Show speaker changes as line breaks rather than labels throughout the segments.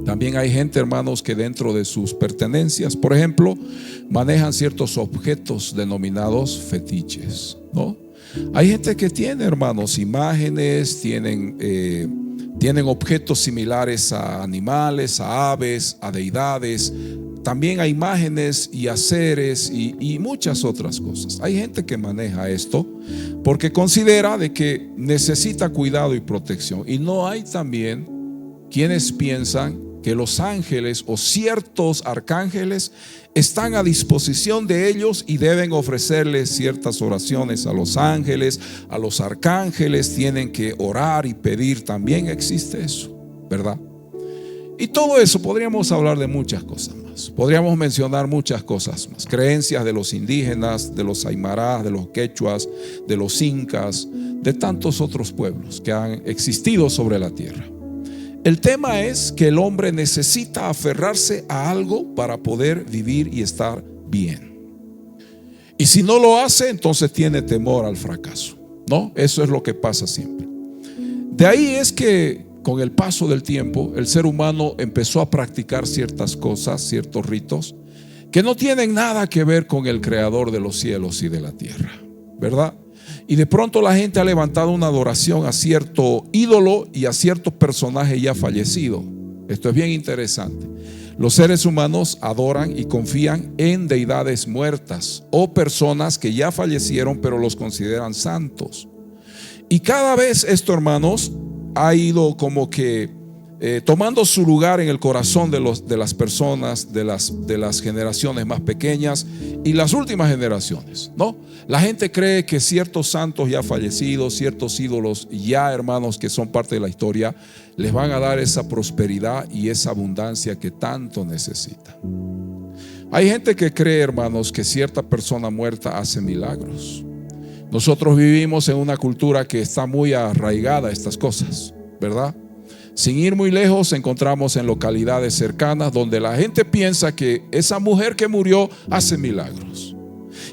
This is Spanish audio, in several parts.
También hay gente, hermanos, que dentro de sus pertenencias, por ejemplo, manejan ciertos objetos denominados fetiches, ¿no? Hay gente que tiene, hermanos, imágenes, tienen objetos similares a animales, a aves, a deidades. También a imágenes y a seres y muchas otras cosas. Hay gente que maneja esto porque considera de que necesita cuidado y protección. Y no hay también quienes piensan que los ángeles o ciertos arcángeles están a disposición de ellos y deben ofrecerles ciertas oraciones a los ángeles, a los arcángeles, tienen que orar y pedir. También existe eso, ¿verdad? Y todo eso podríamos hablar de muchas cosas más. Podríamos mencionar muchas cosas más. Creencias de los indígenas, de los aymarás, de los quechuas, de los incas, de tantos otros pueblos que han existido sobre la tierra. El tema es que el hombre necesita aferrarse a algo para poder vivir y estar bien. Y si no lo hace, entonces tiene temor al fracaso, ¿no? Eso es lo que pasa siempre. De ahí es que con el paso del tiempo, el ser humano empezó a practicar ciertas cosas, ciertos ritos, que no tienen nada que ver con el creador de los cielos y de la tierra, ¿verdad? Y de pronto la gente ha levantado una adoración a cierto ídolo y a cierto personaje ya fallecido. Esto es bien interesante. Los seres humanos adoran y confían en deidades muertas o personas que ya fallecieron, pero los consideran santos. Y cada vez esto, hermanos, ha ido como que tomando su lugar en el corazón de las personas, de las generaciones más pequeñas y las últimas generaciones, ¿no? La gente cree que ciertos santos ya fallecidos, ciertos ídolos ya, hermanos, que son parte de la historia, les van a dar esa prosperidad y esa abundancia que tanto necesitan. Hay gente que cree, hermanos, que cierta persona muerta hace milagros. Nosotros vivimos en una cultura que está muy arraigada a estas cosas, ¿verdad? Sin ir muy lejos, encontramos en localidades cercanas donde la gente piensa que esa mujer que murió hace milagros.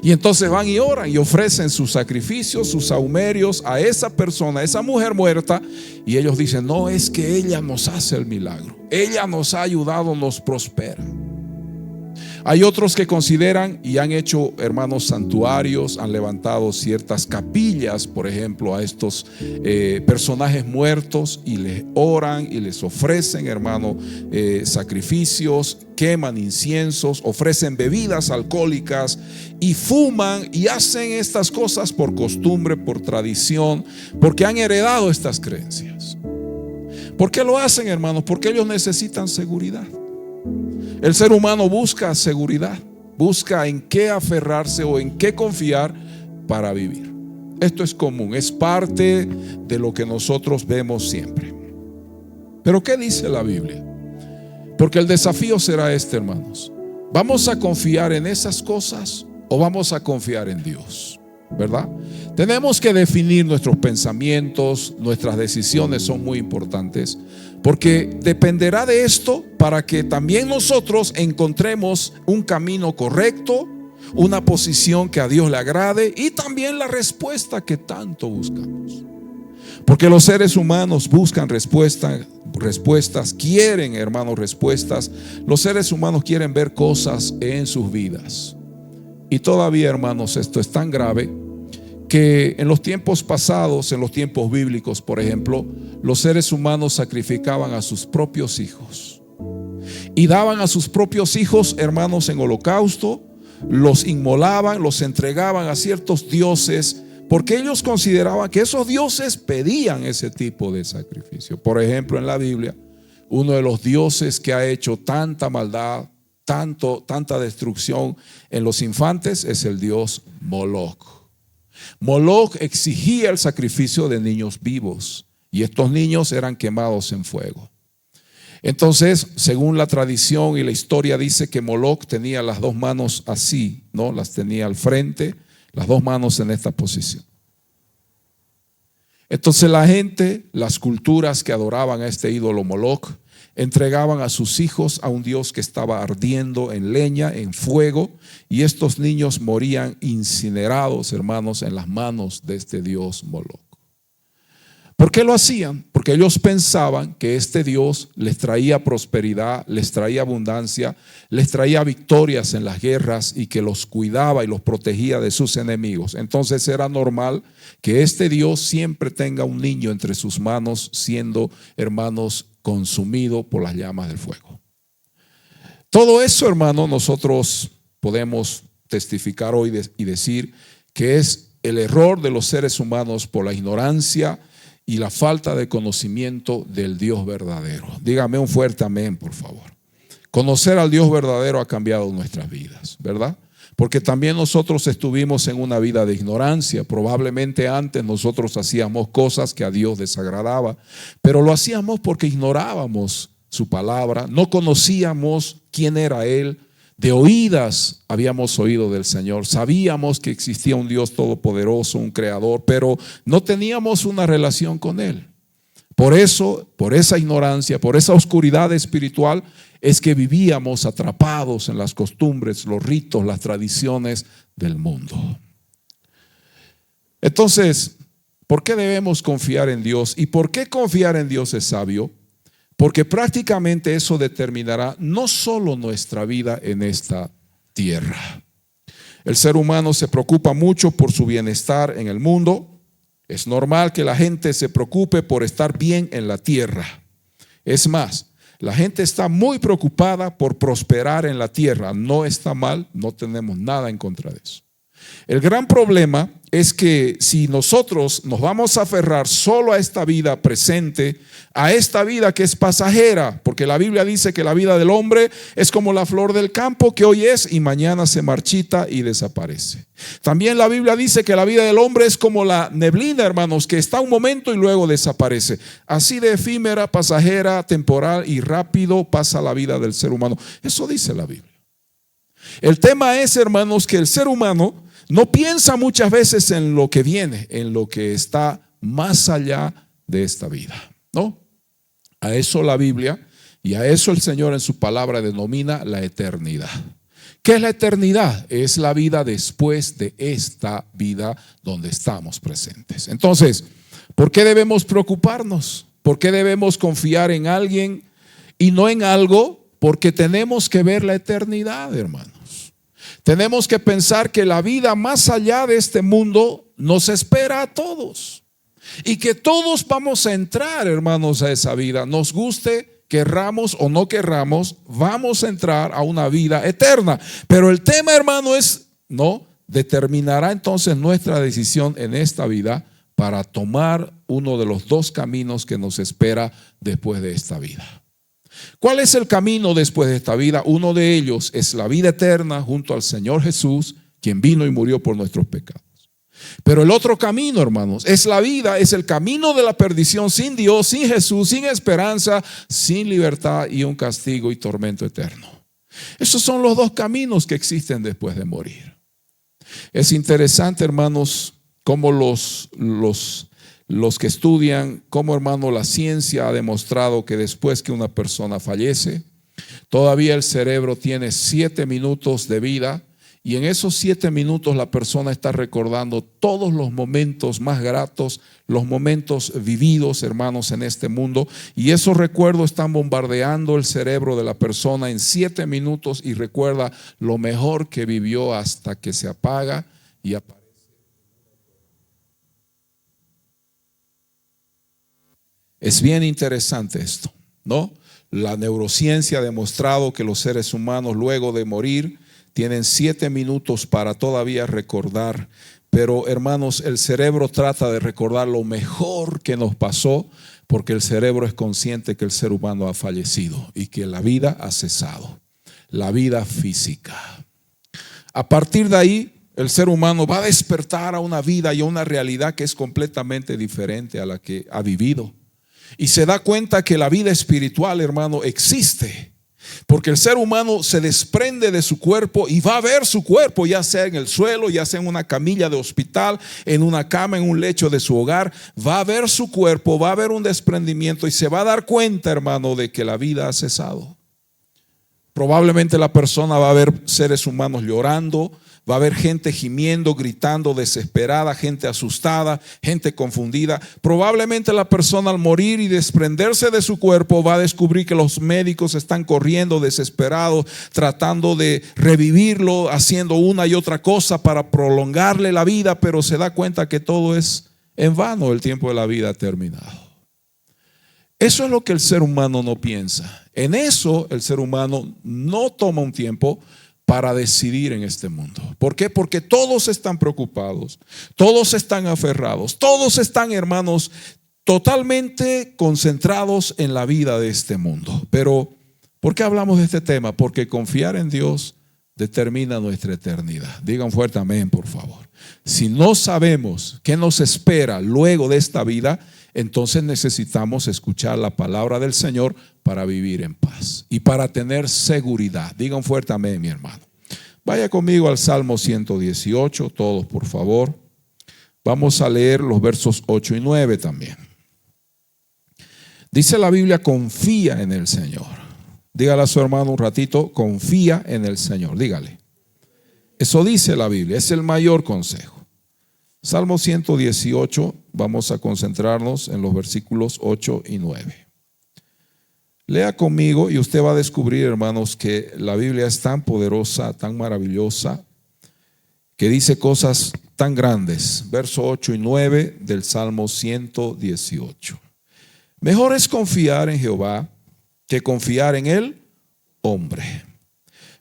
Y entonces van y oran y ofrecen sus sacrificios, sus sahumerios a esa persona, a esa mujer muerta. Y ellos dicen: no, es que ella nos hace el milagro, ella nos ha ayudado, nos prospera. Hay otros que consideran y han hecho, hermanos, santuarios, han levantado ciertas capillas, por ejemplo, a estos personajes muertos, y les oran y les ofrecen, hermano, sacrificios, queman inciensos, ofrecen bebidas alcohólicas y fuman y hacen estas cosas por costumbre, por tradición, porque han heredado estas creencias. ¿Por qué lo hacen, hermanos? Porque ellos necesitan seguridad. El ser humano busca seguridad, busca en qué aferrarse o en qué confiar para vivir. Esto es común, es parte de lo que nosotros vemos siempre. Pero ¿qué dice la Biblia? Porque el desafío será este, hermanos. ¿Vamos a confiar en esas cosas o vamos a confiar en Dios? ¿Verdad? Tenemos que definir nuestros pensamientos, nuestras decisiones son muy importantes, porque dependerá de esto para que también nosotros encontremos un camino correcto, una posición que a Dios le agrade y también la respuesta que tanto buscamos. Porque los seres humanos buscan respuestas, quieren, hermanos, respuestas. Los seres humanos quieren ver cosas en sus vidas. Y todavía, hermanos, esto es tan grave que en los tiempos pasados, en los tiempos bíblicos, por ejemplo, los seres humanos sacrificaban a sus propios hijos y daban a sus propios hijos, hermanos, en holocausto, los inmolaban, los entregaban a ciertos dioses, porque ellos consideraban que esos dioses pedían ese tipo de sacrificio. Por ejemplo, en la Biblia, uno de los dioses que ha hecho tanta maldad, tanta destrucción en los infantes es el dios Moloch. Moloch exigía el sacrificio de niños vivos y estos niños eran quemados en fuego. Entonces, según la tradición y la historia, dice que Moloch tenía las dos manos así, ¿no? Las tenía al frente, las dos manos en esta posición. Entonces la gente, las culturas que adoraban a este ídolo Moloch, entregaban a sus hijos a un dios que estaba ardiendo en leña, en fuego, y estos niños morían incinerados, hermanos, en las manos de este dios Moloch. ¿Por qué lo hacían? Porque ellos pensaban que este Dios les traía prosperidad, les traía abundancia, les traía victorias en las guerras y que los cuidaba y los protegía de sus enemigos. Entonces era normal que este Dios siempre tenga un niño entre sus manos, siendo, hermanos, consumido por las llamas del fuego. Todo eso, hermano, nosotros podemos testificar hoy y decir que es el error de los seres humanos por la ignorancia y la falta de conocimiento del Dios verdadero. Dígame un fuerte amén, por favor. Conocer al Dios verdadero ha cambiado nuestras vidas, ¿verdad? Porque también nosotros estuvimos en una vida de ignorancia. Probablemente antes nosotros hacíamos cosas que a Dios desagradaba, pero lo hacíamos porque ignorábamos su palabra, no conocíamos quién era Él. De oídas habíamos oído del Señor, sabíamos que existía un Dios todopoderoso, un creador, pero no teníamos una relación con Él. Por eso, por esa ignorancia, por esa oscuridad espiritual, es que vivíamos atrapados en las costumbres, los ritos, las tradiciones del mundo. Entonces, ¿por qué debemos confiar en Dios? ¿Y por qué confiar en Dios es sabio? Porque prácticamente eso determinará no solo nuestra vida en esta tierra. El ser humano se preocupa mucho por su bienestar en el mundo. Es normal que la gente se preocupe por estar bien en la tierra. Es más, la gente está muy preocupada por prosperar en la tierra. No está mal, no tenemos nada en contra de eso. El gran problema es que si nosotros nos vamos a aferrar solo a esta vida presente, a esta vida que es pasajera, porque la Biblia dice que la vida del hombre es como la flor del campo que hoy es y mañana se marchita y desaparece. También la Biblia dice que la vida del hombre es como la neblina, hermanos, que está un momento y luego desaparece. Así de efímera, pasajera, temporal y rápido pasa la vida del ser humano. Eso dice la Biblia. El tema es, hermanos, que el ser humano no piensa muchas veces en lo que viene, en lo que está más allá de esta vida, ¿no? A eso la Biblia y a eso el Señor en su palabra denomina la eternidad. ¿Qué es la eternidad? Es la vida después de esta vida donde estamos presentes. Entonces, ¿por qué debemos preocuparnos? ¿Por qué debemos confiar en alguien y no en algo? Porque tenemos que ver la eternidad, hermanos. Tenemos que pensar que la vida más allá de este mundo nos espera a todos y que todos vamos a entrar, hermanos, a esa vida. Nos guste, querramos o no querramos, vamos a entrar a una vida eterna. Pero el tema, hermano, es, no, determinará entonces nuestra decisión en esta vida para tomar uno de los dos caminos que nos espera después de esta vida. ¿Cuál es el camino después de esta vida? Uno de ellos es la vida eterna junto al Señor Jesús, quien vino y murió por nuestros pecados. Pero el otro camino, hermanos, es la vida, es el camino de la perdición sin Dios, sin Jesús, sin esperanza, sin libertad y un castigo y tormento eterno. Esos son los dos caminos que existen después de morir. Es interesante, hermanos, cómo los que estudian, cómo, hermano, la ciencia ha demostrado que después que una persona fallece, todavía el cerebro tiene 7 minutos de vida y en esos 7 minutos la persona está recordando todos los momentos más gratos, los momentos vividos, hermanos, en este mundo, y esos recuerdos están bombardeando el cerebro de la persona en 7 minutos y recuerda lo mejor que vivió hasta que se apaga y aparece. Es bien interesante esto, ¿no? La neurociencia ha demostrado que los seres humanos luego de morir tienen 7 minutos para todavía recordar. Pero, hermanos, el cerebro trata de recordar lo mejor que nos pasó porque el cerebro es consciente que el ser humano ha fallecido y que la vida ha cesado, la vida física. A partir de ahí, el ser humano va a despertar a una vida y a una realidad que es completamente diferente a la que ha vivido. Y se da cuenta que la vida espiritual, hermano, existe. Porque el ser humano se desprende de su cuerpo y va a ver su cuerpo, ya sea en el suelo, ya sea en una camilla de hospital, en una cama, en un lecho de su hogar. Va a ver su cuerpo, va a haber un desprendimiento y se va a dar cuenta, hermano, de que la vida ha cesado. Probablemente la persona va a ver seres humanos llorando, va a haber gente gimiendo, gritando, desesperada, gente asustada, gente confundida. Probablemente la persona al morir y desprenderse de su cuerpo va a descubrir que los médicos están corriendo desesperados, tratando de revivirlo, haciendo una y otra cosa para prolongarle la vida, pero se da cuenta que todo es en vano, el tiempo de la vida ha terminado. Eso es lo que el ser humano no piensa. En eso el ser humano no toma un tiempo para decidir en este mundo. ¿Por qué? Porque todos están preocupados, todos están aferrados, todos están, hermanos, totalmente concentrados en la vida de este mundo. Pero, ¿por qué hablamos de este tema? Porque confiar en Dios determina nuestra eternidad. Digan fuerte amén, por favor. Si no sabemos qué nos espera luego de esta vida, entonces necesitamos escuchar la palabra del Señor para vivir en paz y para tener seguridad. Digan fuerte amén, mi hermano. Vaya conmigo al Salmo 118, todos por favor. Vamos a leer los versos 8 y 9 también. Dice la Biblia, confía en el Señor. Dígale a su hermano un ratito, confía en el Señor. Dígale. Eso dice la Biblia, es el mayor consejo. Salmo 118, vamos a concentrarnos en los versículos 8 y 9. Lea conmigo y usted va a descubrir, hermanos, que la Biblia es tan poderosa, tan maravillosa, que dice cosas tan grandes. Verso 8 y 9 del Salmo 118. Mejor es confiar en Jehová que confiar en el hombre.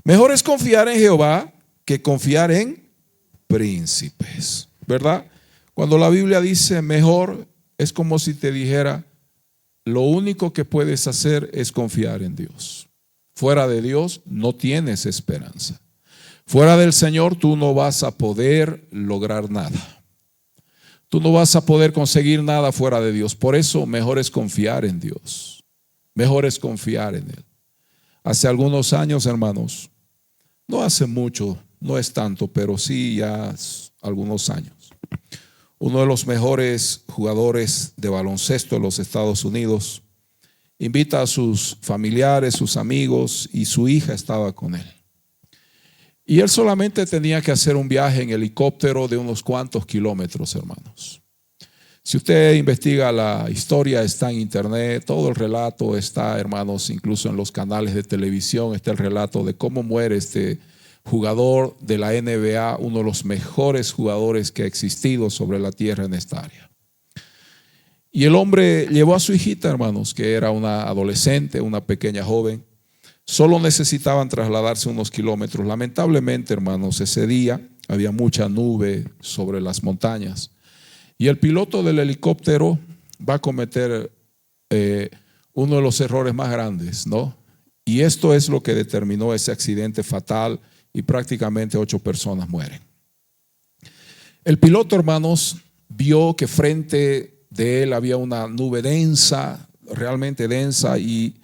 Mejor es confiar en Jehová que confiar en príncipes. ¿Verdad? Cuando la Biblia dice mejor, es como si te dijera, lo único que puedes hacer es confiar en Dios. Fuera de Dios no tienes esperanza. Fuera del Señor tú no vas a poder lograr nada. Tú no vas a poder conseguir nada fuera de Dios. Por eso mejor es confiar en Dios. Mejor es confiar en Él. Hace algunos años, hermanos, no hace mucho, no es tanto, pero sí ya algunos años. Uno de los mejores jugadores de baloncesto de los Estados Unidos invita a sus familiares, sus amigos, y su hija estaba con él. Y él solamente tenía que hacer un viaje en helicóptero de unos cuantos kilómetros, hermanos. Si usted investiga la historia, está en internet, todo el relato está, hermanos, incluso en los canales de televisión, está el relato de cómo muere este jugador de la NBA, uno de los mejores jugadores que ha existido sobre la tierra en esta área. Y el hombre llevó a su hijita, hermanos, que era una adolescente, una pequeña joven. Solo necesitaban trasladarse unos kilómetros. Lamentablemente, hermanos, ese día había mucha nube sobre las montañas. Y el piloto del helicóptero va a cometer uno de los errores más grandes, ¿no? Y esto es lo que determinó ese accidente fatal y prácticamente 8 personas mueren. El piloto, hermanos, vio que frente de él había una nube densa, realmente densa, y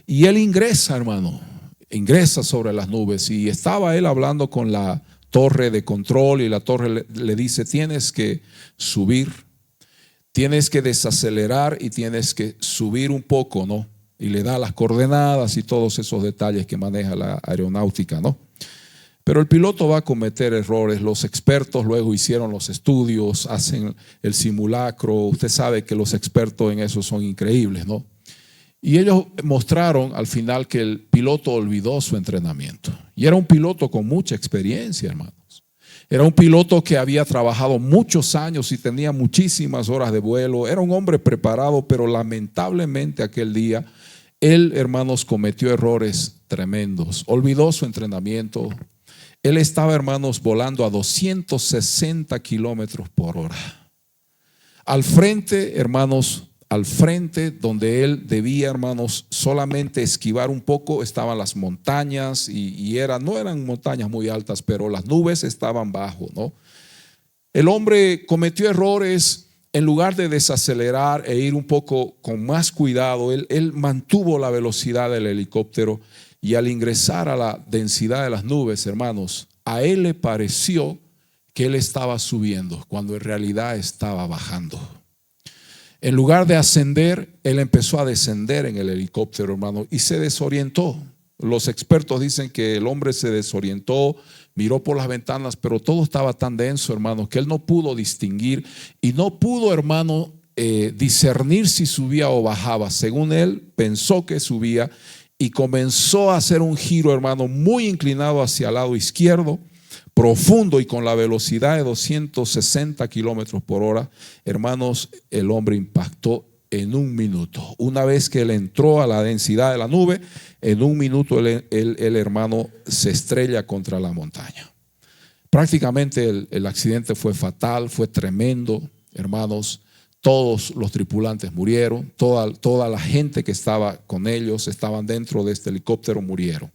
él ingresa, hermano, ingresa sobre las nubes, y estaba él hablando con la torre de control, y la torre le dice, tienes que subir, tienes que desacelerar y tienes que subir un poco, ¿no? Y le da las coordenadas y todos esos detalles que maneja la aeronáutica, ¿no? Pero el piloto va a cometer errores. Los expertos luego hicieron los estudios, hacen el simulacro. Usted sabe que los expertos en eso son increíbles, ¿no? Y ellos mostraron al final que el piloto olvidó su entrenamiento. Y era un piloto con mucha experiencia, hermanos. Era un piloto que había trabajado muchos años y tenía muchísimas horas de vuelo. Era un hombre preparado, pero lamentablemente aquel día él, hermanos, cometió errores tremendos. Olvidó su entrenamiento. Él estaba, hermanos, volando a 260 kilómetros por hora. Al frente, hermanos, al frente donde él debía, hermanos, solamente esquivar un poco, estaban las montañas y no eran montañas muy altas, pero las nubes estaban bajo, ¿no? El hombre cometió errores. En lugar de desacelerar e ir un poco con más cuidado, él mantuvo la velocidad del helicóptero, y al ingresar a la densidad de las nubes, hermanos, a él le pareció que él estaba subiendo cuando en realidad estaba bajando. En lugar de ascender, él empezó a descender en el helicóptero, hermano, y se desorientó. Los expertos dicen que el hombre se desorientó, miró por las ventanas, pero todo estaba tan denso, hermano, que él no pudo distinguir y no pudo, hermano, discernir si subía o bajaba. Según él, pensó que subía y comenzó a hacer un giro, hermano, muy inclinado hacia el lado izquierdo, profundo y con la velocidad de 260 kilómetros por hora. Hermanos, el hombre impactó en un minuto. Una vez que él entró a la densidad de la nube, en un minuto el hermano se estrella contra la montaña. Prácticamente el accidente fue fatal, fue tremendo, hermanos. Todos los tripulantes murieron, toda la gente que estaba con ellos, estaban dentro de este helicóptero, murieron.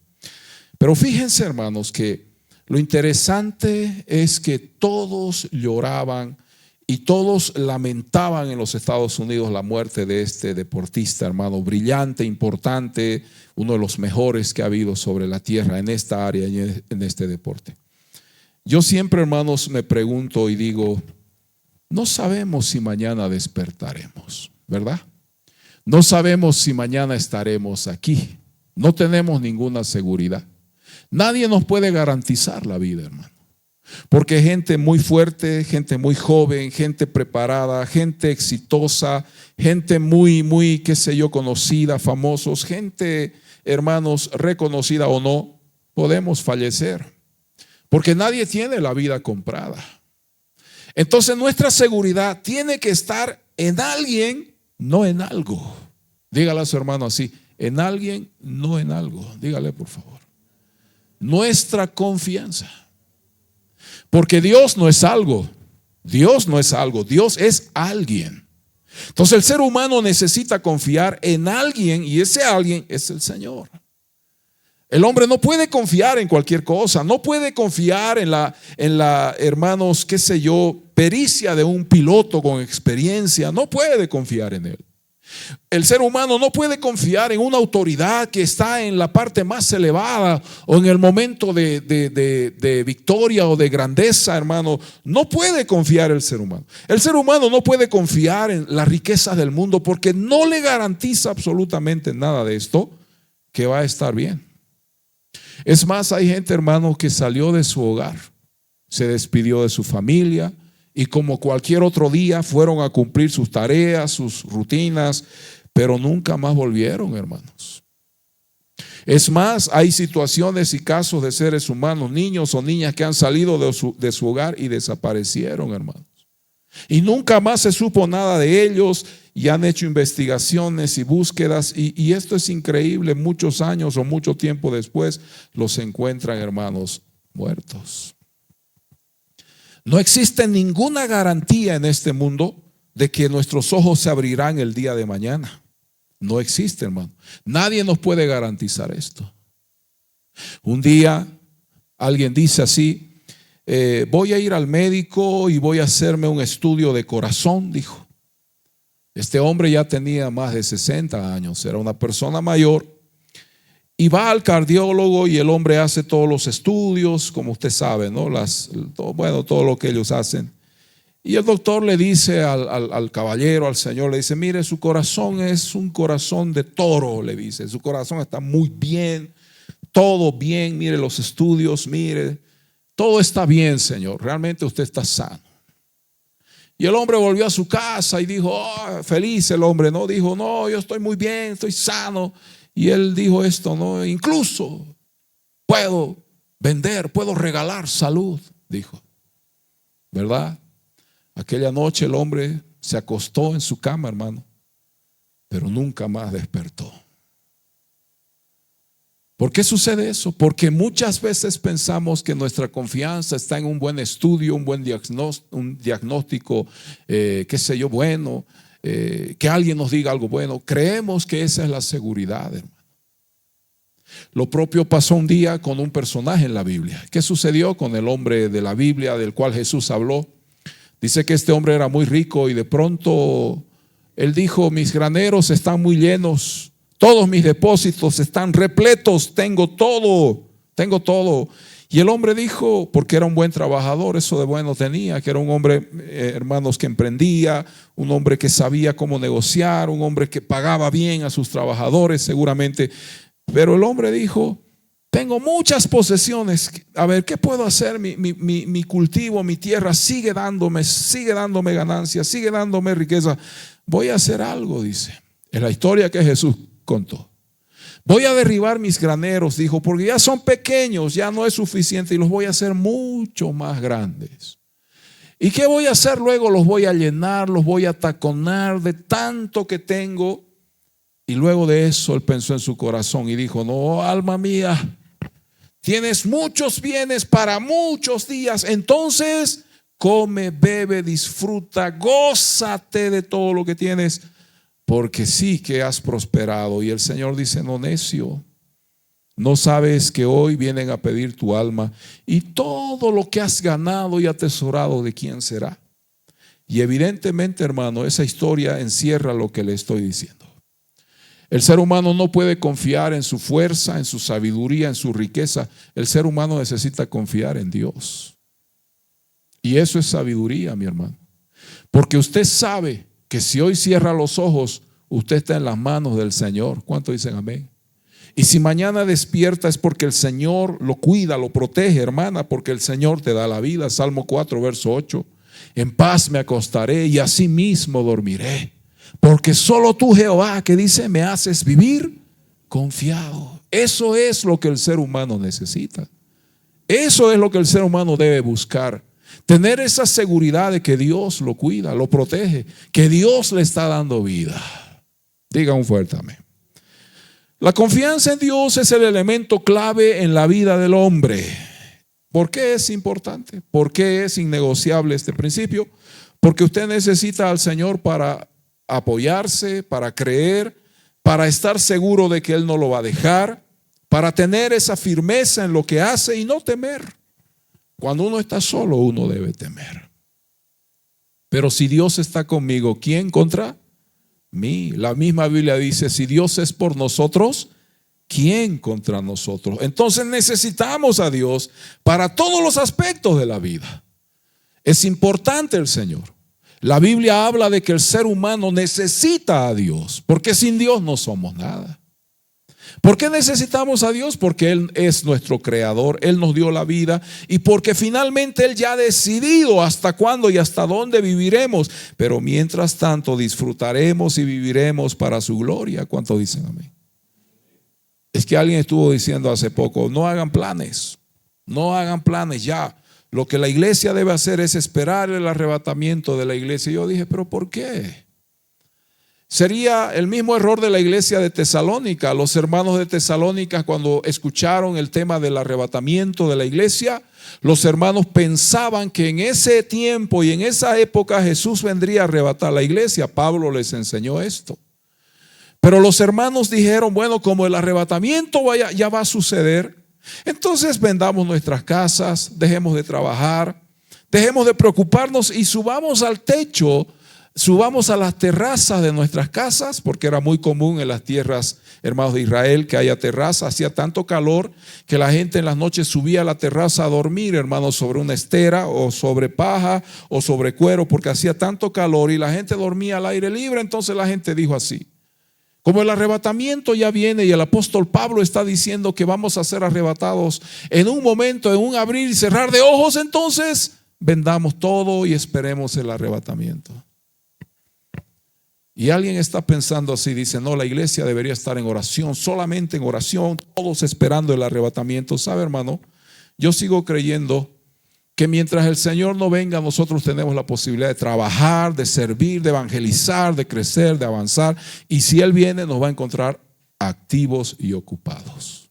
Pero fíjense, hermanos, que lo interesante es que todos lloraban y todos lamentaban en los Estados Unidos la muerte de este deportista, hermano, brillante, importante, uno de los mejores que ha habido sobre la tierra en esta área y en este deporte. Yo siempre, hermanos, me pregunto y digo, no sabemos si mañana despertaremos, ¿verdad? No sabemos si mañana estaremos aquí. No tenemos ninguna seguridad. Nadie nos puede garantizar la vida, hermano. Porque gente muy fuerte, gente muy joven, gente preparada, gente exitosa, gente muy, qué sé yo, conocida, famosos, gente, hermanos, reconocida o no, podemos fallecer. Porque nadie tiene la vida comprada. Entonces nuestra seguridad tiene que estar en alguien, no en algo. Dígale a su hermano así, en alguien, no en algo. Dígale, por favor. Nuestra confianza. Porque Dios no es algo. Dios no es algo. Dios es alguien. Entonces el ser humano necesita confiar en alguien y ese alguien es el Señor. El hombre no puede confiar en cualquier cosa, no puede confiar en la, hermanos, qué sé yo, pericia de un piloto con experiencia, no puede confiar en él. El ser humano no puede confiar en una autoridad que está en la parte más elevada o en el momento de victoria o de grandeza, hermano. No puede confiar el ser humano. El ser humano no puede confiar en las riquezas del mundo porque no le garantiza absolutamente nada de esto que va a estar bien. Es más, hay gente, hermano, que salió de su hogar, se despidió de su familia y como cualquier otro día fueron a cumplir sus tareas, sus rutinas, pero nunca más volvieron, hermanos. Es más, hay situaciones y casos de seres humanos, niños o niñas que han salido de su hogar y desaparecieron, hermanos. Y nunca más se supo nada de ellos y han hecho investigaciones y búsquedas y esto es increíble, muchos años o mucho tiempo después los encuentran, hermanos, muertos. No existe ninguna garantía en este mundo de que nuestros ojos se abrirán el día de mañana. No existe, hermano. Nadie nos puede garantizar esto. Un día alguien dice así, voy a ir al médico y voy a hacerme un estudio de corazón, dijo. Este hombre ya tenía más de 60 años, era una persona mayor y va al cardiólogo y el hombre hace todos los estudios, como usted sabe, ¿no? Todo lo que ellos hacen. Y el doctor le dice al caballero, al señor, le dice, mire, su corazón es un corazón de toro, le dice, su corazón está muy bien, todo bien, mire los estudios, mire, todo está bien, señor, realmente usted está sano. Y el hombre volvió a su casa y dijo, oh, feliz el hombre, ¿no? Dijo, no, yo estoy muy bien, estoy sano. Y él dijo esto, ¿no? Incluso puedo vender, puedo regalar salud, dijo. ¿Verdad? Aquella noche el hombre se acostó en su cama, hermano, pero nunca más despertó. ¿Por qué sucede eso? Porque muchas veces pensamos que nuestra confianza está en un buen estudio, un buen diagnóstico, qué sé yo, bueno, que alguien nos diga algo bueno. Creemos que esa es la seguridad, hermano. Lo propio pasó un día con un personaje en la Biblia. ¿Qué sucedió con el hombre de la Biblia del cual Jesús habló? Dice que este hombre era muy rico y de pronto él dijo, mis graneros están muy llenos. Todos mis depósitos están repletos, tengo todo. Y el hombre dijo, porque era un buen trabajador, eso de bueno tenía, que era un hombre, hermanos, que emprendía, un hombre que sabía cómo negociar, un hombre que pagaba bien a sus trabajadores, seguramente Pero el hombre dijo: tengo muchas posesiones. A ver, ¿qué puedo hacer? Mi cultivo, mi tierra sigue dándome ganancias, sigue dándome riqueza. Voy a hacer algo, dice. Es la historia que Jesús contó. Voy a derribar mis graneros, dijo, porque ya son pequeños, ya no es suficiente y los voy a hacer mucho más grandes. ¿Y qué voy a hacer luego? Los voy a llenar, los voy a taconar de tanto que tengo. Y luego de eso él pensó en su corazón y dijo: no, alma mía, tienes muchos bienes para muchos días. Entonces come, bebe, disfruta, gózate de todo lo que tienes, porque sí que has prosperado. Y el Señor dice: no, necio, ¿no sabes que hoy vienen a pedir tu alma? Y todo lo que has ganado y atesorado, ¿de quién será? Y evidentemente, hermano, esa historia encierra lo que le estoy diciendo. El ser humano no puede confiar en su fuerza, en su sabiduría, en su riqueza. El ser humano necesita confiar en Dios. Y eso es sabiduría, mi hermano. Porque usted sabe que si hoy cierra los ojos, usted está en las manos del Señor. ¿Cuántos dicen amén? Y si mañana despierta es porque el Señor lo cuida, lo protege, hermana, porque el Señor te da la vida. Salmo 4, verso 8. En paz me acostaré y así mismo dormiré, porque solo tú, Jehová, que dice, me haces vivir confiado. Eso es lo que el ser humano necesita. Eso es lo que el ser humano debe buscar. Tener esa seguridad de que Dios lo cuida, lo protege, que Dios le está dando vida. Diga un fuerte amén. La confianza en Dios es el elemento clave en la vida del hombre. ¿Por qué es importante? ¿Por qué es innegociable este principio? Porque usted necesita al Señor para apoyarse, para creer, para estar seguro de que Él no lo va a dejar, para tener esa firmeza en lo que hace y no temer. Cuando uno está solo, uno debe temer. Pero si Dios está conmigo, ¿quién contra mí? La misma Biblia dice: si Dios es por nosotros, ¿quién contra nosotros? Entonces necesitamos a Dios para todos los aspectos de la vida. Es importante el Señor. La Biblia habla de que el ser humano necesita a Dios, porque sin Dios no somos nada. ¿Por qué necesitamos a Dios? Porque Él es nuestro creador, Él nos dio la vida y porque finalmente Él ya ha decidido hasta cuándo y hasta dónde viviremos. Pero mientras tanto disfrutaremos y viviremos para su gloria. ¿Cuántos dicen amén? Es que alguien estuvo diciendo hace poco: no hagan planes, no hagan planes ya. Lo que la iglesia debe hacer es esperar el arrebatamiento de la iglesia. Y yo dije: ¿pero por qué? Sería el mismo error de la iglesia de Tesalónica. Los hermanos de Tesalónica, cuando escucharon el tema del arrebatamiento de la iglesia, los hermanos pensaban que en ese tiempo y en esa época Jesús vendría a arrebatar la iglesia. Pablo les enseñó esto. Pero los hermanos dijeron: bueno, como el arrebatamiento ya va a suceder, entonces vendamos nuestras casas, dejemos de trabajar, dejemos de preocuparnos y subamos al techo, subamos a las terrazas de nuestras casas, porque era muy común en las tierras, hermanos de Israel, que haya terrazas. Hacía tanto calor que la gente en las noches subía a la terraza a dormir, hermanos, sobre una estera o sobre paja o sobre cuero, porque hacía tanto calor y la gente dormía al aire libre. Entonces la gente dijo así: como el arrebatamiento ya viene y el apóstol Pablo está diciendo que vamos a ser arrebatados en un momento, en un abrir y cerrar de ojos, entonces vendamos todo y esperemos el arrebatamiento. Y alguien está pensando así, dice: no, la iglesia debería estar en oración, solamente en oración, todos esperando el arrebatamiento. ¿Sabe, hermano? Yo sigo creyendo que mientras el Señor no venga, nosotros tenemos la posibilidad de trabajar, de servir, de evangelizar, de crecer, de avanzar. Y si Él viene, nos va a encontrar activos y ocupados.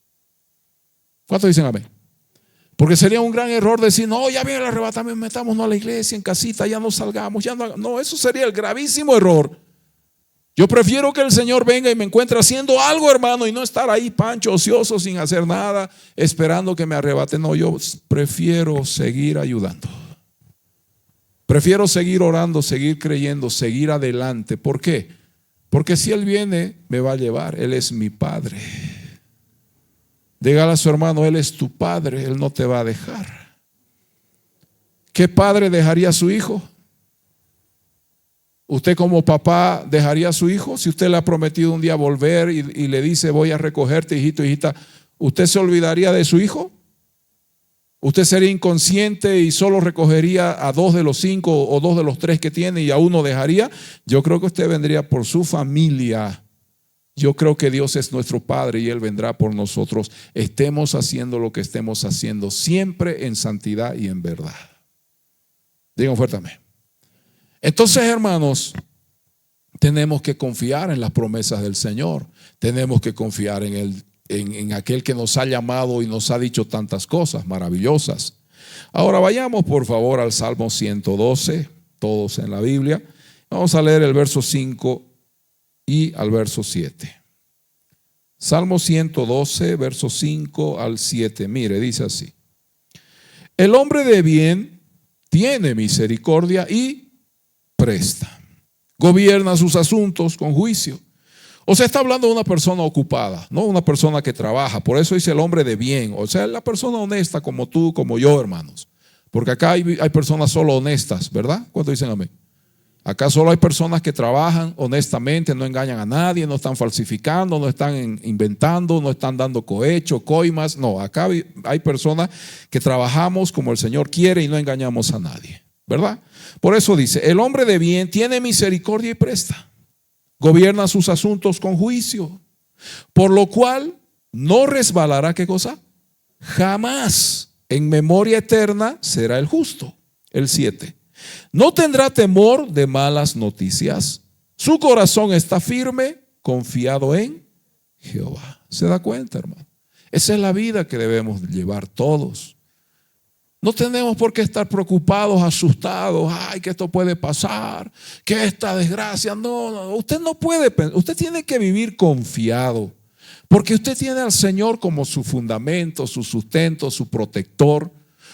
¿Cuántos dicen amén? Porque sería un gran error decir: no, ya viene el arrebatamiento, metámonos a la iglesia, en casita, ya no salgamos, ya no. No, eso sería el gravísimo error. Yo prefiero que el Señor venga y me encuentre haciendo algo, hermano, y no estar ahí pancho, ocioso, sin hacer nada, esperando que me arrebate. No, yo prefiero seguir ayudando. Prefiero seguir orando, seguir creyendo, seguir adelante. ¿Por qué? Porque si Él viene, me va a llevar. Él es mi Padre. Dígale a su hermano: Él es tu Padre, Él no te va a dejar. ¿Qué padre dejaría a su hijo? ¿Usted como papá dejaría a su hijo? Si usted le ha prometido un día volver y le dice voy a recogerte, hijito, hijita, ¿usted se olvidaría de su hijo? ¿Usted sería inconsciente y solo recogería a 2 de los 5 o 2 de los 3 que tiene y a uno dejaría? Yo creo que usted vendría por su familia. Yo creo que Dios es nuestro Padre y Él vendrá por nosotros. Estemos haciendo lo que estemos haciendo, siempre en santidad y en verdad. Digan fuerte amén. Entonces, hermanos, tenemos que confiar en las promesas del Señor. Tenemos que confiar en aquel que nos ha llamado y nos ha dicho tantas cosas maravillosas. Ahora vayamos por favor al Salmo 112, todos en la Biblia. Vamos a leer el verso 5 y al verso 7. Salmo 112, verso 5 al 7. Mire, dice así: el hombre de bien tiene misericordia y presta, gobierna sus asuntos con juicio. O sea, está hablando de una persona ocupada, no una persona que trabaja. Por eso dice el hombre de bien, o sea, la persona honesta como tú, como yo, hermanos. Porque acá hay personas solo honestas, ¿verdad? ¿Cuántos dicen amén? Acá solo hay personas que trabajan honestamente, no engañan a nadie, no están falsificando, no están inventando, no están dando cohecho, coimas. No, acá hay personas que trabajamos como el Señor quiere y no engañamos a nadie, ¿verdad? Por eso dice, el hombre de bien tiene misericordia y presta, gobierna sus asuntos con juicio, por lo cual no resbalará, ¿qué cosa? Jamás. En memoria eterna será el justo. El 7. No tendrá temor de malas noticias. Su corazón está firme, confiado en Jehová. ¿Se da cuenta, hermano? Esa es la vida que debemos llevar todos. No tenemos por qué estar preocupados, asustados. Ay, que esto puede pasar, que esta desgracia. No, usted no puede pensar. Usted tiene que vivir confiado, porque usted tiene al Señor como su fundamento, su sustento, su protector.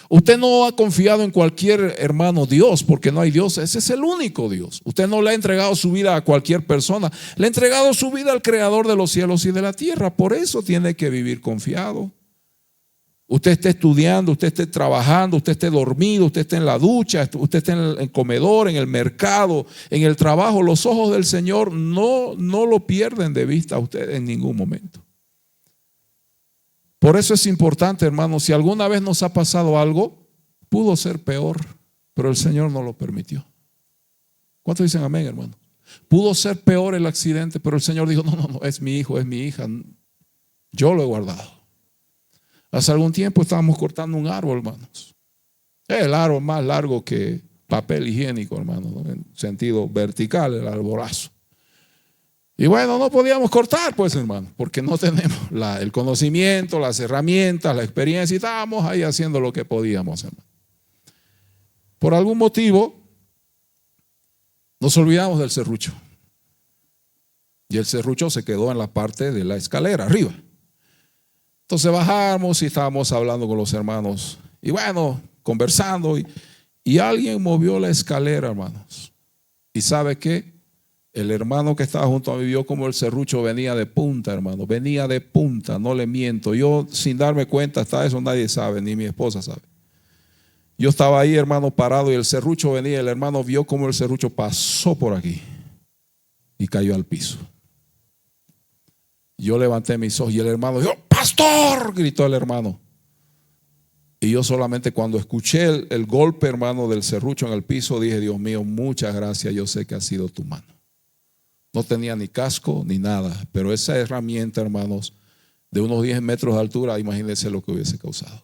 Usted no ha confiado en cualquier hermano Dios, porque no hay Dios. Ese es el único Dios. Usted no le ha entregado su vida a cualquier persona. Le ha entregado su vida al Creador de los cielos y de la tierra. Por eso tiene que vivir confiado. Usted esté estudiando, usted esté trabajando, usted esté dormido, usted esté en la ducha, usted esté en el comedor, en el mercado, en el trabajo. Los ojos del Señor no lo pierden de vista a usted en ningún momento. Por eso es importante, hermanos, si alguna vez nos ha pasado algo, pudo ser peor, pero el Señor no lo permitió. ¿Cuántos dicen amén, hermano? Pudo ser peor el accidente, pero el Señor dijo, no, es mi hijo, es mi hija. Yo lo he guardado. Hace algún tiempo estábamos cortando un árbol, hermanos. El árbol más largo que papel higiénico, hermano, ¿no? En sentido vertical, el arborazo. Y bueno, no podíamos cortar, pues, hermano, porque no tenemos el conocimiento, las herramientas, la experiencia, y estábamos ahí haciendo lo que podíamos, hermano. Por algún motivo, nos olvidamos del serrucho. Y el serrucho se quedó en la parte de la escalera, arriba. Entonces bajamos y estábamos hablando con los hermanos. Y bueno, conversando. Y alguien movió la escalera, hermanos. ¿Y sabe qué? El hermano que estaba junto a mí vio como el serrucho venía de punta, hermano. Venía de punta, no le miento. Yo, sin darme cuenta, hasta eso nadie sabe, ni mi esposa sabe. Yo estaba ahí, hermano, parado, y el serrucho venía. El hermano vio como el serrucho pasó por aquí y cayó al piso. Yo levanté mis ojos y el hermano dijo, ¡pastor!, gritó el hermano. Y yo solamente cuando escuché el golpe, hermano, del serrucho en el piso, dije, Dios mío, muchas gracias, yo sé que ha sido tu mano. No tenía ni casco ni nada, pero esa herramienta, hermanos, de unos 10 metros de altura, imagínense lo que hubiese causado.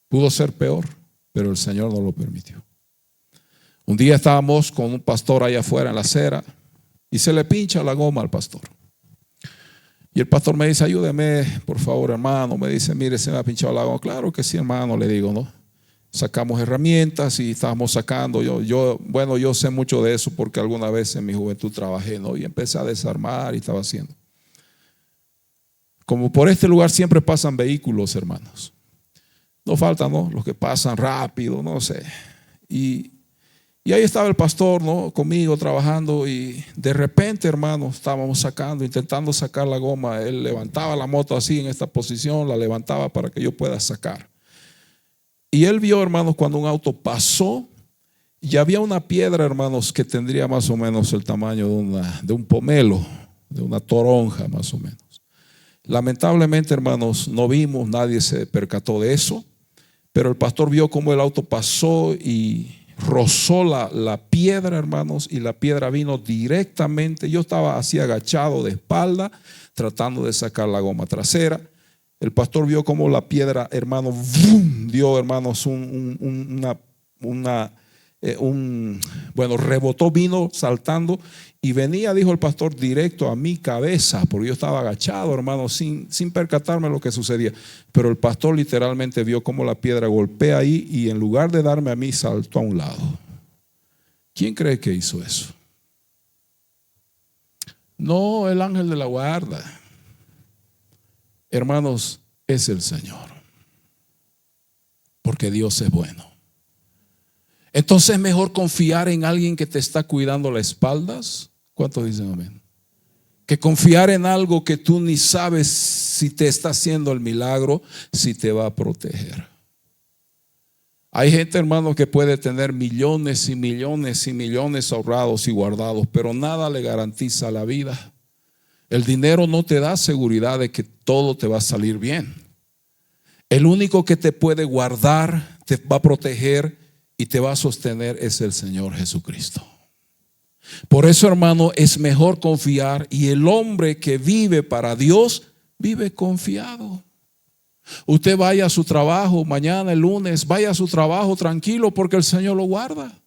Pudo ser peor, pero el Señor no lo permitió. Un día estábamos con un pastor allá afuera en la acera y se le pincha la goma al pastor. Y el pastor me dice, ayúdeme, por favor, hermano. Me dice, mire, se me ha pinchado la goma. Claro que sí, hermano, le digo, ¿no? Sacamos herramientas y estábamos sacando. Yo sé mucho de eso porque alguna vez en mi juventud trabajé, ¿no? Y empecé a desarmar y estaba haciendo. Como por este lugar siempre pasan vehículos, hermanos. No faltan, ¿no? Los que pasan rápido, no sé. Y ahí estaba el pastor, ¿no? Conmigo trabajando, y de repente, hermano, estábamos intentando sacar la goma. Él levantaba la moto así en esta posición, la levantaba para que yo pueda sacar. Y él vio, hermanos, cuando un auto pasó Y había una piedra, hermanos, que tendría más o menos el tamaño de un pomelo, de una toronja más o menos. Lamentablemente, hermanos, no vimos, nadie se percató de eso, pero el pastor vio cómo el auto pasó y rozó la piedra, hermanos, y la piedra vino directamente. Yo estaba así agachado de espalda, tratando de sacar la goma trasera. El pastor vio cómo la piedra, hermano, ¡vum!, dio, hermanos, rebotó, vino saltando y venía, dijo el pastor, directo a mi cabeza, porque yo estaba agachado, hermano, sin percatarme de lo que sucedía. Pero el pastor literalmente vio cómo la piedra golpea ahí y en lugar de darme a mí, saltó a un lado. ¿Quién cree que hizo eso? No, el ángel de la guarda. Hermanos, es el Señor, porque Dios es bueno. Entonces es mejor confiar en alguien que te está cuidando las espaldas. ¿Cuántos dicen amén? Que confiar en algo que tú ni sabes si te está haciendo el milagro, si te va a proteger. Hay gente, hermano, que puede tener millones y millones y millones ahorrados y guardados, pero nada le garantiza la vida. El dinero no te da seguridad de que todo te va a salir bien. El único que te puede guardar, te va a proteger y te va a sostener es el Señor Jesucristo. Por eso, hermano, es mejor confiar, y el hombre que vive para Dios vive confiado. Usted vaya a su trabajo mañana, el lunes, vaya a su trabajo tranquilo porque el Señor lo guarda.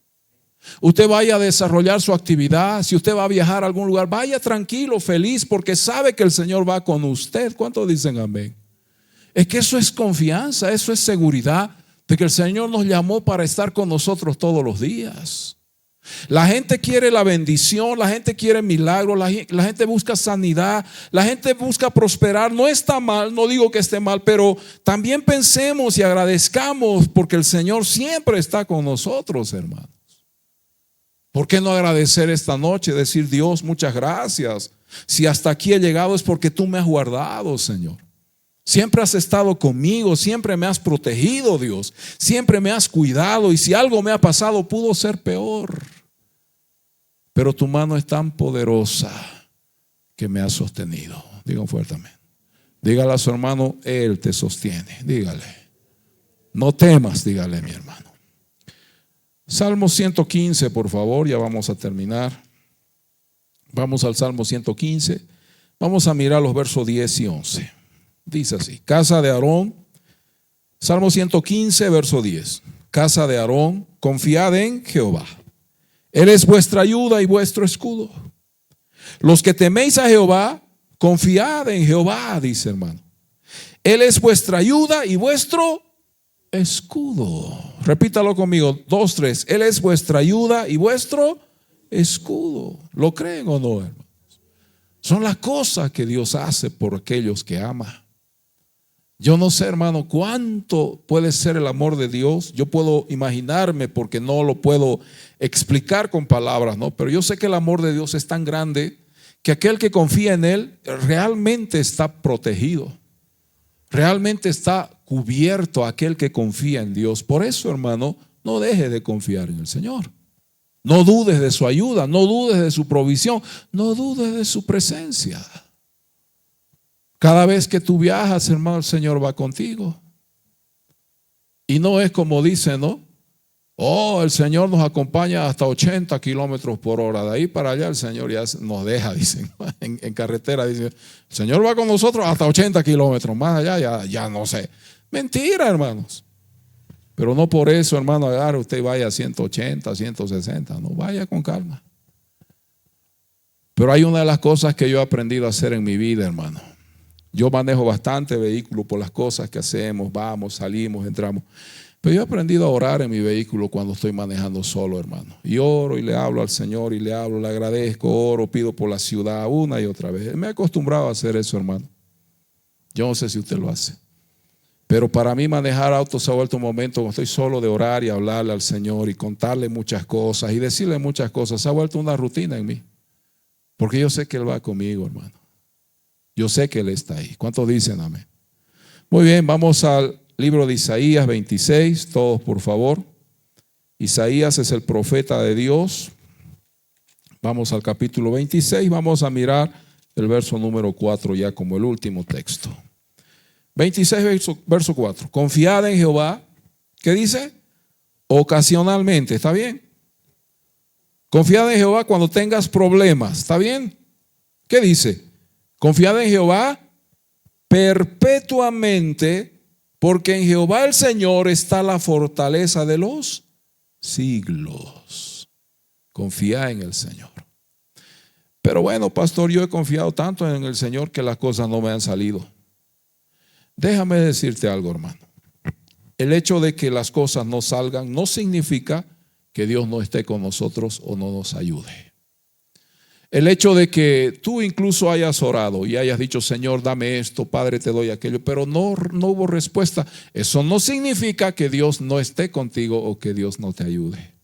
Usted vaya a desarrollar su actividad, si usted va a viajar a algún lugar, vaya tranquilo, feliz, porque sabe que el Señor va con usted. ¿Cuántos dicen amén? Es que eso es confianza, eso es seguridad de que el Señor nos llamó para estar con nosotros todos los días. La gente quiere la bendición, la gente quiere milagros, la gente busca sanidad, la gente busca prosperar. No está mal, no digo que esté mal, pero también pensemos y agradezcamos porque el Señor siempre está con nosotros, hermanos. ¿Por qué no agradecer esta noche? Decir: Dios, muchas gracias. Si hasta aquí he llegado es porque tú me has guardado, Señor. Siempre has estado conmigo, siempre me has protegido, Dios. Siempre me has cuidado, y si algo me ha pasado pudo ser peor. Pero tu mano es tan poderosa que me ha sostenido. Digan fuertemente. Dígale a su hermano: Él te sostiene. Dígale. No temas, dígale, mi hermano. Salmo 115, por favor, ya vamos a terminar. Vamos al Salmo 115. Vamos a mirar los versos 10 y 11. Dice así: casa de Aarón, Salmo 115, verso 10. Casa de Aarón, confiad en Jehová. Él es vuestra ayuda y vuestro escudo. Los que teméis a Jehová, confiad en Jehová, dice, hermano. Él es vuestra ayuda y vuestro escudo. Repítalo conmigo, 2, 3. Él es vuestra ayuda y vuestro escudo. ¿Lo creen o no, hermanos? Son las cosas que Dios hace por aquellos que ama. Yo no sé, hermano, cuánto puede ser el amor de Dios. Yo puedo imaginarme, porque no lo puedo explicar con palabras, ¿no? Pero yo sé que el amor de Dios es tan grande que aquel que confía en Él realmente está protegido. Realmente está cubierto aquel que confía en Dios. Por eso, hermano, no deje de confiar en el Señor. No dudes de su ayuda, no dudes de su provisión, no dudes de su presencia. Cada vez que tú viajas, hermano, el Señor va contigo. Y no es como dicen, ¿no? Oh, el Señor nos acompaña hasta 80 kilómetros por hora. De ahí para allá el Señor ya nos deja, dicen. En carretera dicen: el Señor va con nosotros hasta 80 kilómetros. Más allá ya no sé. Mentira, hermanos. Pero no por eso, hermano, agarre usted y vaya a 180, 160. No, vaya con calma. Pero hay una de las cosas que yo he aprendido a hacer en mi vida, hermano. Yo manejo bastante vehículo por las cosas que hacemos, vamos, salimos, entramos. Pero yo he aprendido a orar en mi vehículo cuando estoy manejando solo, hermano. Y oro y le hablo al Señor y le hablo, le agradezco, oro, pido por la ciudad una y otra vez. Me he acostumbrado a hacer eso, hermano. Yo no sé si usted lo hace. Pero para mí manejar auto se ha vuelto un momento cuando estoy solo, de orar y hablarle al Señor y contarle muchas cosas y decirle muchas cosas. Se ha vuelto una rutina en mí. Porque yo sé que Él va conmigo, hermano. Yo sé que Él está ahí. ¿Cuántos dicen amén? Muy bien, vamos al libro de Isaías 26, todos por favor. Isaías es el profeta de Dios. Vamos al capítulo 26, vamos a mirar el verso número 4 ya como el último texto. 26, verso 4. Confiad en Jehová. ¿Qué dice? Ocasionalmente, ¿está bien? Confiad en Jehová cuando tengas problemas, ¿está bien? ¿Qué dice? Confiad en Jehová perpetuamente, porque en Jehová el Señor está la fortaleza de los siglos. Confía en el Señor. Pero bueno, pastor, yo he confiado tanto en el Señor que las cosas no me han salido. Déjame decirte algo, hermano. El hecho de que las cosas no salgan no significa que Dios no esté con nosotros o no nos ayude. El hecho de que tú incluso hayas orado y hayas dicho, Señor, dame esto, Padre, te doy aquello, pero no hubo respuesta, eso no significa que Dios no esté contigo o que Dios no te ayude.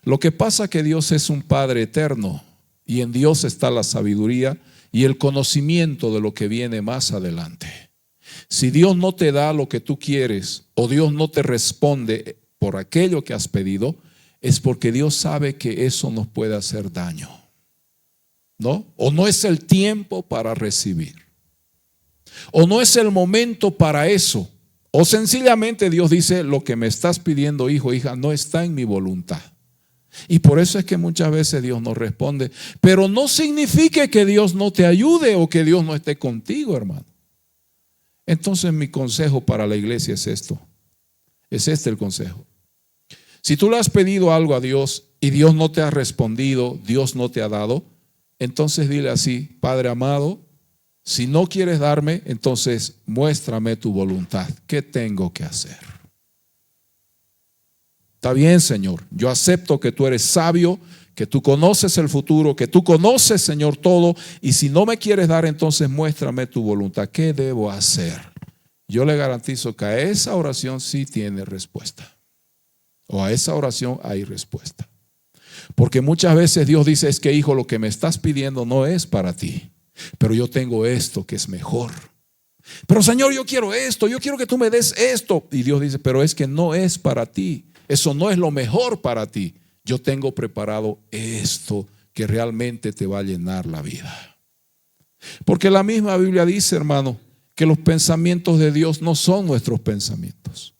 Lo que pasa es que Dios es un Padre eterno y en Dios está la sabiduría y el conocimiento de lo que viene más adelante. Si Dios no te da lo que tú quieres o Dios no te responde por aquello que has pedido, es porque Dios sabe que eso nos puede hacer daño, ¿no? O no es el tiempo para recibir, o no es el momento para eso, o sencillamente Dios dice, lo que me estás pidiendo, hijo, hija, no está en mi voluntad. Y por eso es que muchas veces Dios no responde, pero no significa que Dios no te ayude o que Dios no esté contigo, hermano. Entonces mi consejo para la iglesia es esto. Es este el consejo. Si tú le has pedido algo a Dios y Dios no te ha respondido, Dios no te ha dado, entonces dile así, Padre amado, si no quieres darme, entonces muéstrame tu voluntad. ¿Qué tengo que hacer? Está bien, Señor, yo acepto que tú eres sabio, que tú conoces el futuro, que tú conoces, Señor, todo, y si no me quieres dar, entonces muéstrame tu voluntad. ¿Qué debo hacer? Yo le garantizo que a esa oración sí tiene respuesta, o a esa oración hay respuesta. Porque muchas veces Dios dice, es que hijo, lo que me estás pidiendo no es para ti, pero yo tengo esto que es mejor. Pero Señor, yo quiero esto, yo quiero que tú me des esto. Y Dios dice, pero es que no es para ti, eso no es lo mejor para ti. Yo tengo preparado esto que realmente te va a llenar la vida. Porque la misma Biblia dice, hermano, que los pensamientos de Dios no son nuestros pensamientos.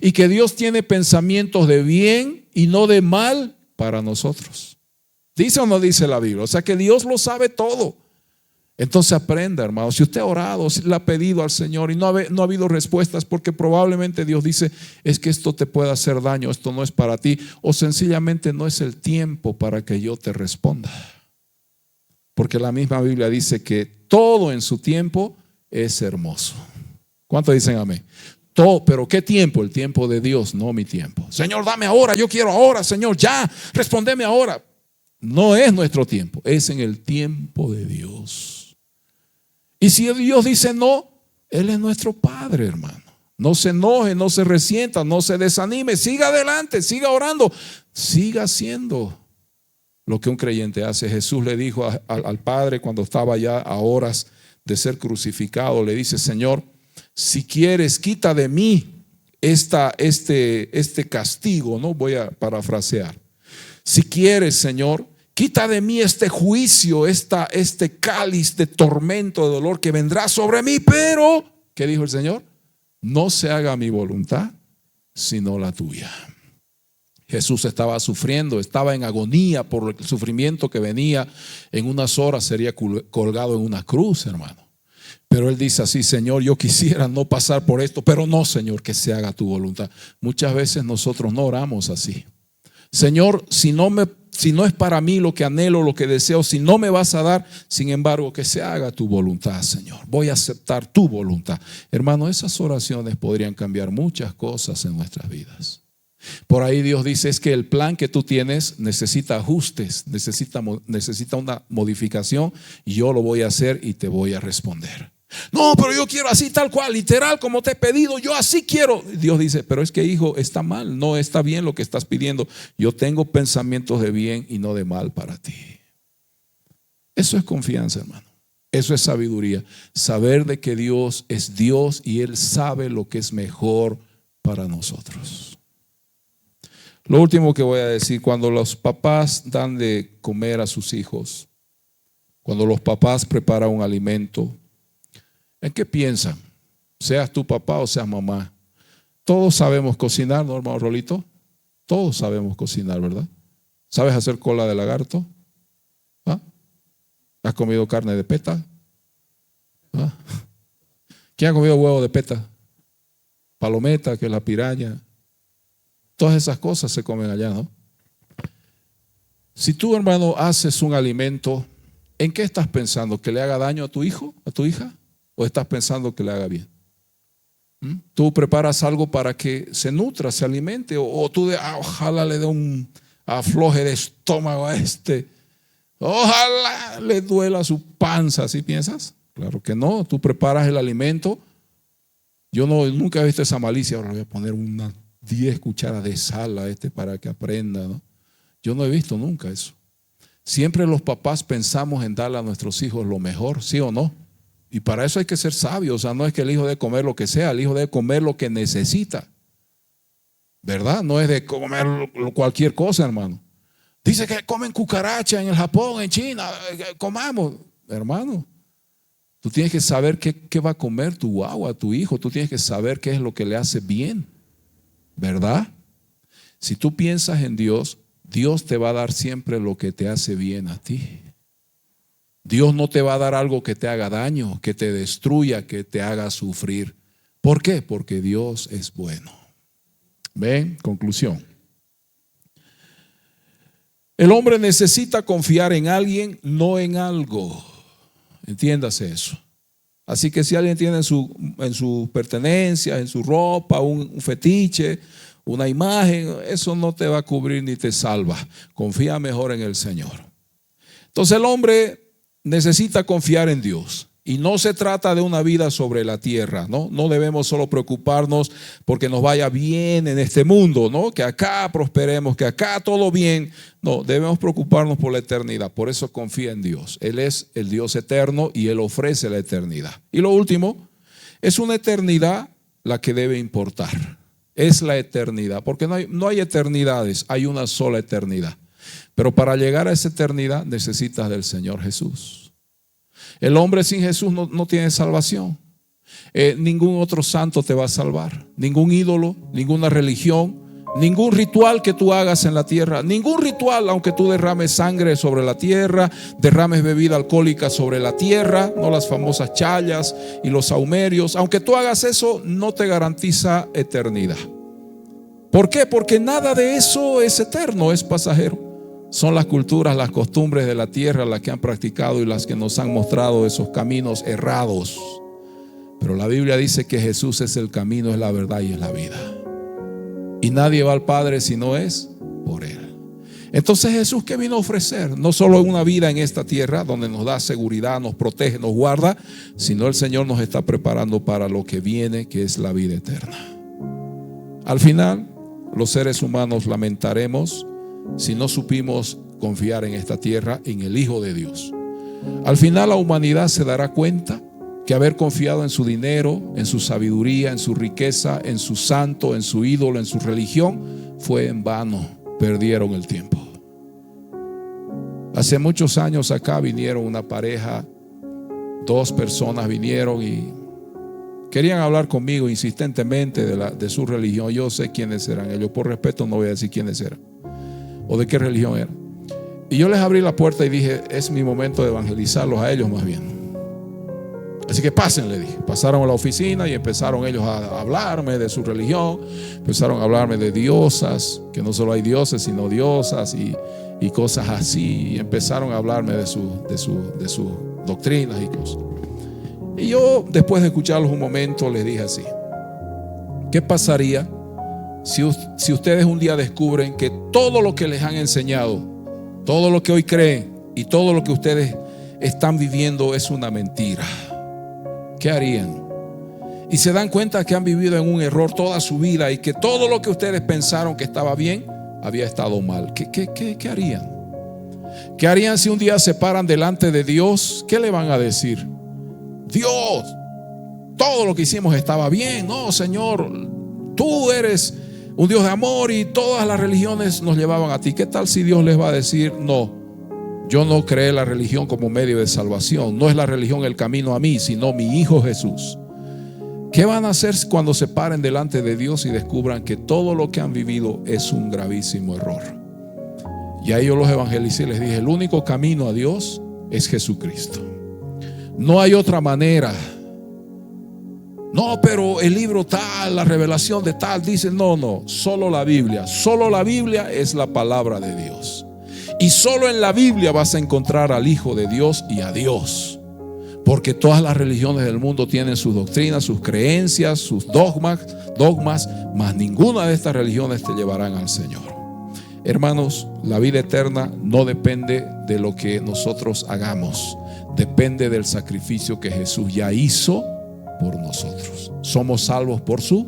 Y que Dios tiene pensamientos de bien y no de mal para nosotros. ¿Dice o no dice la Biblia? O sea que Dios lo sabe todo. Entonces aprenda, hermano. Si usted ha orado, si le ha pedido al Señor y no ha habido respuestas, porque probablemente Dios dice, es que esto te puede hacer daño, esto no es para ti, o sencillamente no es el tiempo para que yo te responda. Porque la misma Biblia dice que todo en su tiempo es hermoso. ¿Cuántos dicen amén? Todo, pero ¿qué tiempo? El tiempo de Dios, no mi tiempo. Señor, dame ahora, yo quiero ahora, Señor, ya, respóndeme ahora. No es nuestro tiempo, es en el tiempo de Dios. Y si Dios dice no, Él es nuestro Padre, hermano. No se enoje, no se resienta, no se desanime, siga adelante, siga orando, siga haciendo lo que un creyente hace. Jesús le dijo al Padre cuando estaba ya a horas de ser crucificado, le dice, Señor, si quieres, quita de mí este castigo, ¿no? Voy a parafrasear. Si quieres, Señor, quita de mí este juicio, este cáliz de tormento, de dolor que vendrá sobre mí, pero, ¿qué dijo el Señor? No se haga mi voluntad, sino la tuya. Jesús estaba sufriendo, estaba en agonía por el sufrimiento que venía. En unas horas sería colgado en una cruz, hermano. Pero él dice así, Señor, yo quisiera no pasar por esto, pero no, Señor, que se haga tu voluntad. Muchas veces nosotros no oramos así. Señor, si no es para mí lo que anhelo, lo que deseo, si no me vas a dar, sin embargo, que se haga tu voluntad, Señor. Voy a aceptar tu voluntad. Hermano, esas oraciones podrían cambiar muchas cosas en nuestras vidas. Por ahí Dios dice, es que el plan que tú tienes necesita ajustes, necesita una modificación, y yo lo voy a hacer y te voy a responder. No, pero yo quiero así tal cual, literal como te he pedido, yo así quiero. Dios dice, pero es que hijo, está mal, no está bien lo que estás pidiendo. Yo tengo pensamientos de bien y no de mal para ti. Eso es confianza, hermano. Eso es sabiduría. Saber de que Dios es Dios y Él sabe lo que es mejor para nosotros. Lo último que voy a decir, cuando los papás dan de comer a sus hijos, cuando los papás preparan un alimento, ¿en qué piensan? Seas tu papá o seas mamá. Todos sabemos cocinar, ¿no, hermano Rolito? Todos sabemos cocinar, ¿verdad? ¿Sabes hacer cola de lagarto? ¿Ah? ¿Has comido carne de peta? ¿Ah? ¿Quién ha comido huevo de peta? Palometa, que es la piraña. Todas esas cosas se comen allá, ¿no? Si tú, hermano, haces un alimento, ¿en qué estás pensando? ¿Que le haga daño a tu hijo, a tu hija? ¿O estás pensando que le haga bien? Tú preparas algo para que se nutra, se alimente, o tú ojalá le dé un afloje de estómago a este, ojalá le duela su panza, ¿sí piensas? Claro que no, tú preparas el alimento. Yo nunca he visto esa malicia. Ahora le voy a poner unas 10 cucharas de sal a para que aprenda, ¿no? Yo no he visto nunca eso. Siempre los papás pensamos en darle a nuestros hijos lo mejor, ¿sí o no? Y para eso hay que ser sabios. O sea, no es que el hijo debe comer lo que sea, el hijo debe comer lo que necesita, ¿verdad? No es de comer cualquier cosa, hermano. Dice que comen cucaracha en el Japón, en China, comamos, hermano. Tú tienes que saber qué va a comer tu guagua, tu hijo. Tú tienes que saber qué es lo que le hace bien, ¿verdad? Si tú piensas en Dios, Dios te va a dar siempre lo que te hace bien a ti. Dios no te va a dar algo que te haga daño, que te destruya, que te haga sufrir. ¿Por qué? Porque Dios es bueno. ¿Ven? Conclusión. El hombre necesita confiar en alguien, no en algo. Entiéndase eso. Así que si alguien tiene en su pertenencia, en su ropa, un fetiche, una imagen, eso no te va a cubrir ni te salva. Confía mejor en el Señor. Entonces el hombre necesita confiar en Dios. Y no se trata de una vida sobre la tierra, ¿no? No debemos solo preocuparnos porque nos vaya bien en este mundo, ¿no? Que acá prosperemos, que acá todo bien. No, debemos preocuparnos por la eternidad. Por eso confía en Dios. Él es el Dios eterno y Él ofrece la eternidad. Y lo último, es una eternidad la que debe importar. Es la eternidad, porque no hay eternidades, hay una sola eternidad. Pero para llegar a esa eternidad necesitas del Señor Jesús. El hombre sin Jesús no tiene salvación. Ningún otro santo te va a salvar. Ningún ídolo, ninguna religión, ningún ritual que tú hagas en la tierra. Ningún ritual, aunque tú derrames sangre sobre la tierra, derrames bebida alcohólica sobre la tierra, no las famosas chayas y los saumerios. Aunque tú hagas eso, no te garantiza eternidad. ¿Por qué? Porque nada de eso es eterno, es pasajero. Son las culturas, las costumbres de la tierra las que han practicado y las que nos han mostrado esos caminos errados. Pero la Biblia dice que Jesús es el camino, es la verdad y es la vida. Y nadie va al Padre si no es por Él. Entonces Jesús, ¿qué vino a ofrecer? No solo una vida en esta tierra donde nos da seguridad, nos protege, nos guarda, sino el Señor nos está preparando para lo que viene, que es la vida eterna. Al final, los seres humanos lamentaremos si no supimos confiar en esta tierra, en el Hijo de Dios. Al final la humanidad se dará cuenta que haber confiado en su dinero, en su sabiduría, en su riqueza, en su santo, en su ídolo, en su religión, fue en vano. Perdieron el tiempo. Hace muchos años acá vinieron una pareja, 2 personas vinieron y querían hablar conmigo insistentemente de su religión. Yo sé quiénes eran ellos, por respeto no voy a decir quiénes eran o de qué religión era. Y yo les abrí la puerta y dije, es mi momento de evangelizarlos a ellos más bien. Así que pasen, le dije. Pasaron a la oficina y empezaron ellos a hablarme de su religión. Empezaron a hablarme de diosas, que no solo hay dioses sino diosas y cosas así. Y empezaron a hablarme de sus doctrinas y cosas. Y yo, después de escucharlos un momento, les dije así: ¿qué pasaría si ustedes un día descubren que todo lo que les han enseñado, todo lo que hoy creen y todo lo que ustedes están viviendo es una mentira? ¿Qué harían? Y se dan cuenta que han vivido en un error toda su vida y que todo lo que ustedes pensaron que estaba bien había estado mal. ¿Qué harían? ¿Qué harían si un día se paran delante de Dios? ¿Qué le van a decir? Dios, todo lo que hicimos estaba bien. No, Señor, tú eres un Dios de amor y todas las religiones nos llevaban a ti. ¿Qué tal si Dios les va a decir, no, yo no creé la religión como medio de salvación, no es la religión el camino a mí, sino mi Hijo Jesús? ¿Qué van a hacer cuando se paren delante de Dios y descubran que todo lo que han vivido es un gravísimo error? Y ahí yo los evangelicé y les dije, el único camino a Dios es Jesucristo. No hay otra manera. No, pero el libro tal, la revelación de tal, dice, no, solo la Biblia. Solo la Biblia es la palabra de Dios. Y solo en la Biblia vas a encontrar al Hijo de Dios y a Dios. Porque todas las religiones del mundo tienen sus doctrinas, sus creencias, sus dogmas, mas ninguna de estas religiones te llevarán al Señor. Hermanos, la vida eterna no depende de lo que nosotros hagamos, depende del sacrificio que Jesús ya hizo por nosotros. Somos salvos por su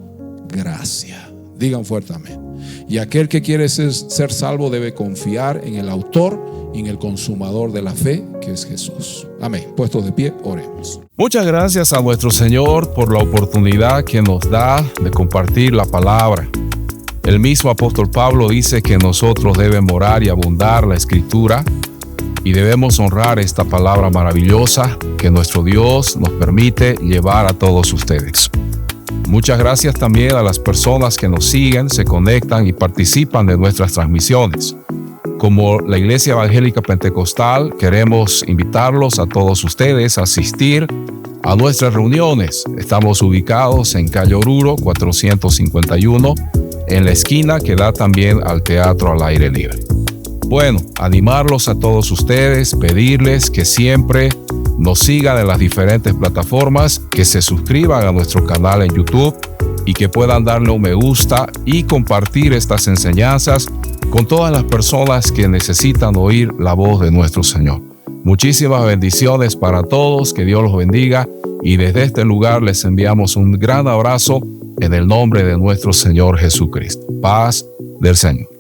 gracia. Digan fuerte amén. Y aquel que quiere ser salvo debe confiar en el autor y en el consumador de la fe, que es Jesús. Amén. Puestos de pie, oremos.
Muchas gracias a nuestro Señor por la oportunidad que nos da de compartir la palabra. El mismo apóstol Pablo dice que nosotros debemos orar y abundar la Escritura y debemos honrar esta palabra maravillosa que nuestro Dios nos permite llevar a todos ustedes. Muchas gracias también a las personas que nos siguen, se conectan y participan de nuestras transmisiones. Como la Iglesia Evangélica Pentecostal, queremos invitarlos a todos ustedes a asistir a nuestras reuniones. Estamos ubicados en Calle Oruro 451, en la esquina que da también al Teatro al Aire Libre. Bueno, animarlos a todos ustedes, pedirles que siempre nos sigan en las diferentes plataformas, que se suscriban a nuestro canal en YouTube y que puedan darle un me gusta y compartir estas enseñanzas con todas las personas que necesitan oír la voz de nuestro Señor. Muchísimas bendiciones para todos, que Dios los bendiga y desde este lugar les enviamos un gran abrazo en el nombre de nuestro Señor Jesucristo. Paz del Señor.